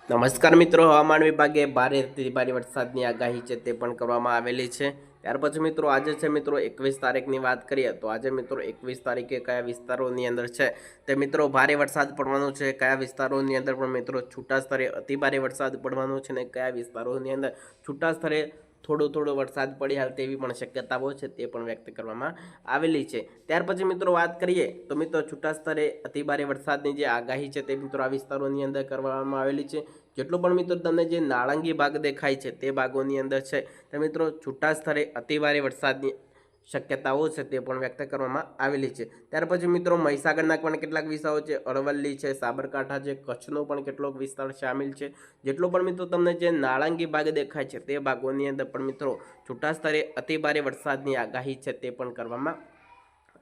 નમસ્કાર મિત્રો, હવામાન વિભાગે ભારેથી ભારે વરસાદની આગાહી છે તે પણ કરવામાં આવેલી છે। ત્યાર પછી મિત્રો આજે છે મિત્રો 21 તારીખની વાત કરીએ તો આજે મિત્રો 21 તારીખે કયા વિસ્તારોની અંદર છે તે મિત્રો ભારે વરસાદ પડવાનો છે, કયા વિસ્તારોની અંદર પણ મિત્રો છૂટા સ્તરે અતિ ભારે વરસાદ પડવાનો છે અને કયા વિસ્તારોની અંદર છૂટા સ્તરે થોડો વરસાદ પડી હાલ તેવી પણ શક્યતાઓ છે તે પણ વ્યક્ત કરવામાં આવેલી છે। ત્યાર પછી મિત્રો વાત કરીએ તો મિત્રો છૂટા સ્તરે અતિ ભારે વરસાદની જે આગાહી છે તે મિત્રો આ વિસ્તારોની અંદર કરવામાં આવેલી છે। જેટલો પણ મિત્રો તમને જે નાળંગી ભાગ દેખાય છે તે ભાગોની અંદર છે તે મિત્રો છૂટા સ્તરે અતિ ભારે વરસાદની શક્યતાઓ છે તે પણ વ્યક્ત કરવામાં આવેલી છે। ત્યાર પછી મિત્રો મહીસાગરના પણ કેટલાક વિસ્તારો છે, અરવલ્લી છે, સાબરકાંઠા છે, કચ્છનો પણ કેટલોક વિસ્તાર શામેલ છે। જેટલો પણ મિત્રો તમને જે નાળંગી ભાગ દેખાય છે તે ભાગોની અંદર પણ મિત્રો છૂટા સ્તરે અતિ ભારે વરસાદની આગાહી છે તે પણ કરવામાં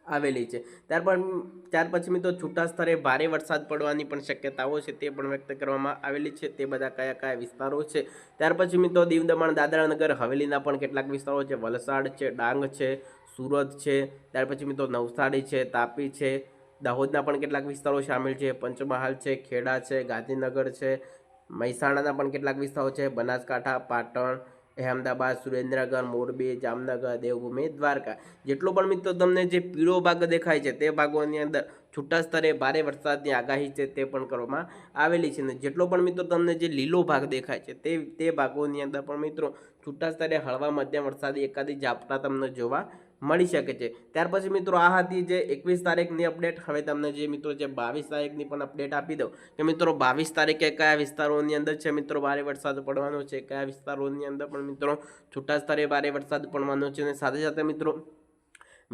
આવેલી છે। ત્યાર પછી મિત્રો છૂટા સ્તરે ભારે વરસાદ પડવાની પણ શક્યતાઓ છે તે પણ વ્યક્ત કરવામાં આવેલી છે। તે બધા કયા કયા વિસ્તારો છે ત્યાર પછી મિત્રો દીવ દમણ દાદરા નગર હવેલીના પણ કેટલાક વિસ્તારો છે, વલસાડ છે, ડાંગ છે, સુરત છે, ત્યાર પછી મિત્રો નવસારી છે, તાપી છે, દાહોદના પણ કેટલાક વિસ્તારો શામેલ છે, પંચમહાલ છે, ખેડા છે, ગાંધીનગર છે, મહેસાણાના પણ કેટલાક વિસ્તારો છે, બનાસકાંઠા, પાટણ, અહેમદાબાદ, સુરેન્દ્રનગર, મોરબી, જામનગર, દેવભૂમિ, દ્વારકા। જેટલો પણ મિત્રો તમને જે પીળો ભાગ દેખાય છે તે ભાગોની અંદર છૂટા સ્તરે ભારે વરસાદની આગાહી છે તે પણ કરવામાં આવેલી છે અને જેટલો પણ મિત્રો તમને જે લીલો ભાગ દેખાય છે તે ભાગોની અંદર પણ મિત્રો છૂટા સ્તરે હળવા મધ્યમ વરસાદી એકાદી ઝાપટા તમને જોવા મળી શકે છે। ત્યાર પછી મિત્રો આ હતી જે 21 તારીખની અપડેટ। હવે તમને જે મિત્રો જે 22 તારીખની પણ અપડેટ આપી દઉં કે મિત્રો 22 તારીખે કયા વિસ્તારોની અંદર છે મિત્રો ભારે વરસાદ પડવાનો છે, કયા વિસ્તારોની અંદર પણ મિત્રો છૂટા સ્તરે ભારે વરસાદ પડવાનો છે અને સાથે સાથે મિત્રો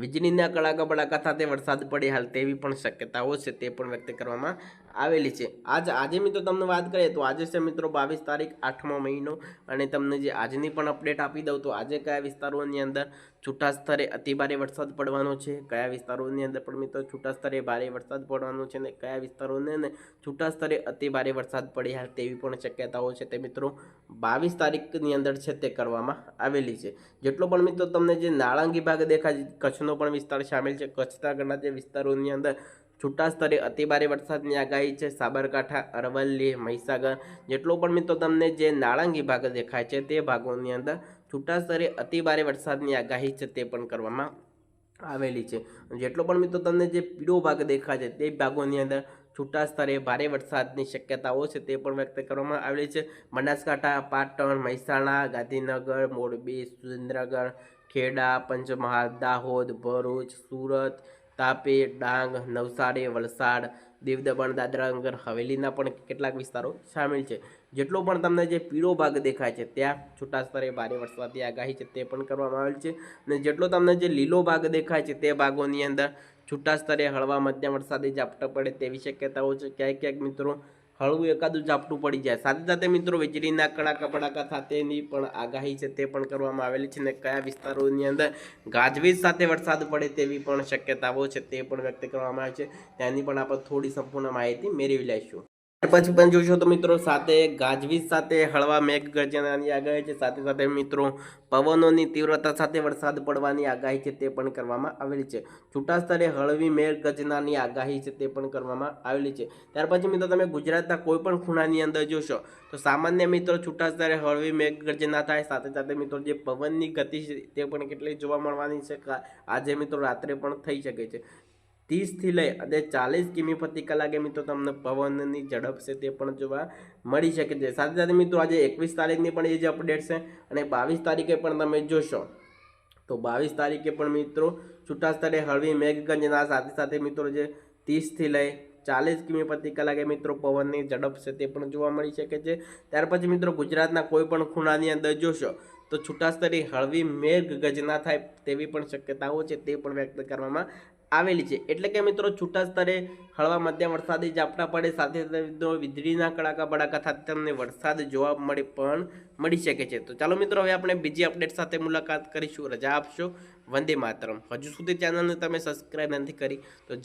વીજળીના કડાકા બડાકા સાથે વરસાદ પડે હાલ તેવી પણ શક્યતાઓ છે તે પણ વ્યક્ત કરવામાં આવેલી છે। આજે મિત્રો તમને વાત કરીએ તો આજે છે મિત્રો 22 તારીખ 8મો મહિનો અને તમને જે આજની પણ અપડેટ આપી દઉં તો આજે કયા વિસ્તારોની અંદર છૂટા સ્તરે અતિ ભારે વરસાદ પડવાનો છે, કયા વિસ્તારોની અંદર પણ મિત્રો છૂટા સ્તરે ભારે વરસાદ પડવાનો છે અને કયા વિસ્તારોની અંદર છૂટા સ્તરે અતિ ભારે વરસાદ પડે હાલ તેવી પણ શક્યતાઓ છે તે મિત્રો 22 તારીખની અંદર છે તે કરવામાં આવેલી છે। જેટલો પણ મિત્રો તમને જે નાળંગી ભાગ દેખાય કચ્છનો પણ વિસ્તાર શામેલ છે, કચ્છના ઘણા જે વિસ્તારોની અંદર છૂટા સ્તરે અતિ ભારે વરસાદની આગાહી છે, સાબરકાંઠા, અરવલ્લી, મહીસાગર, જેટલો પણ મિત્રો તમને જે નાળંગી ભાગ દેખાય છે તે ભાગોની અંદર છૂટા સ્તરે અતિ ભારે વરસાદની આગાહી છે તે પણ કરવામાં આવેલી છે। જેટલો પણ મિત્રો તમને જે પીળો ભાગ દેખાય છે તે ભાગોની અંદર છૂટા સ્તરે ભારે વરસાદની શક્યતાઓ છે તે પણ વ્યક્ત કરવામાં આવેલી છે। બનાસકાંઠા, પાટણ, મહેસાણા, ગાંધીનગર, મોરબી, સુરેન્દ્રનગર, ખેડા, પંચમહાલ, દાહોદ, ભરૂચ, સુરત, તાપી, ડાંગ, નવસારી, વલસાડ, દીવ દમણ દાદરા નગર હવેલીના પણ કેટલાક વિસ્તારો શામેલ છે। જેટલો પણ તમને જે પીળો ભાગ દેખાય છે ત્યાં છૂટા સ્તરે ભારે વરસાદની આગાહી છે તે પણ કરવામાં આવેલ છે અને જેટલો તમને જે લીલો ભાગ દેખાય છે તે ભાગોની અંદર છૂટા સ્તરે હળવા મધ્યમ વરસાદી ઝાપટા પડે તેવી શક્યતાઓ છે। ક્યાંક મિત્રો હળવું એકાદું ઝાપટું પડી જાય। સાથે સાથે મિત્રો વીજળીના કડાકા બડાકા સાથેની પણ આગાહી છે તે પણ કરવામાં આવેલી છે અને કયા વિસ્તારોની અંદર ગાજવીજ સાથે વરસાદ પડે તેવી પણ શક્યતાઓ છે તે પણ વ્યક્ત કરવામાં આવે છે। તેની પણ આપણે થોડી સંપૂર્ણ માહિતી મેળવી લઈશું। ત્યાર પછી પણ જોશો તો મિત્રો સાથે ગાજવીજ સાથે હળવા મેઘ ગર્જનાની આગાહી છે, સાથે સાથે મિત્રો પવનોની તીવ્રતા સાથે વરસાદ પડવાની આગાહી છે તે પણ કરવામાં આવેલી છે। છૂટા સ્તરે હળવી મેઘ ગર્જનાની આગાહી છે તે પણ કરવામાં આવેલી છે। ત્યાર પછી મિત્રો તમે ગુજરાતના કોઈ પણ ખૂણાની અંદર જોશો તો સામાન્ય મિત્રો છૂટા સ્તરે હળવી મેઘ ગર્જના થાય, સાથે સાથે મિત્રો જે પવનની ગતિ છે તે પણ કેટલી જોવા મળવાની છે આજે મિત્રો રાત્રે પણ થઈ શકે છે। 30 થી લઈ અને 40 કિમી પ્રતિ કલાકે મિત્રો તમને પવનની ઝડપ છે તે પણ જોવા મળી શકે છે। સાથે સાથે મિત્રો આજે 21 તારીખની પણ એ જ અપડેટ છે અને 22 તારીખે પણ તમે જોશો તો 22 તારીખે પણ મિત્રો છૂટા સ્તરે હળવી મેઘગર્જના સાથે સાથે મિત્રો જે 30 થી લઈ 40 કિમી પ્રતિ કલાકે મિત્રો પવનની ઝડપ છે તે પણ જોવા મળી શકે છે। ત્યાર પછી મિત્રો ગુજરાતના કોઈ પણ ખૂણાની અંદર જોશો તો છૂટા સ્તરે હળવી મેઘ ગર્જના થાય તેવી પણ શક્યતાઓ છે તે પણ વ્યક્ત કરવામાં આવેલી છે। એટલે કે મિત્રો છૂટા સ્તરે હળવા મધ્યમ વરસાદી ઝાપટા પડે, સાથે સાથે વીજળીના કડાકા બડાકા સાથે તમને વરસાદ જોવા મળી શકે છે। તો ચાલો મિત્રો હવે આપણે બીજી અપડેટ સાથે મુલાકાત કરીશું। રજા આપશો, વંદે માતરમ। હજુ સુધી ચેનલને તમે સબસ્ક્રાઈબ નથી કરી તો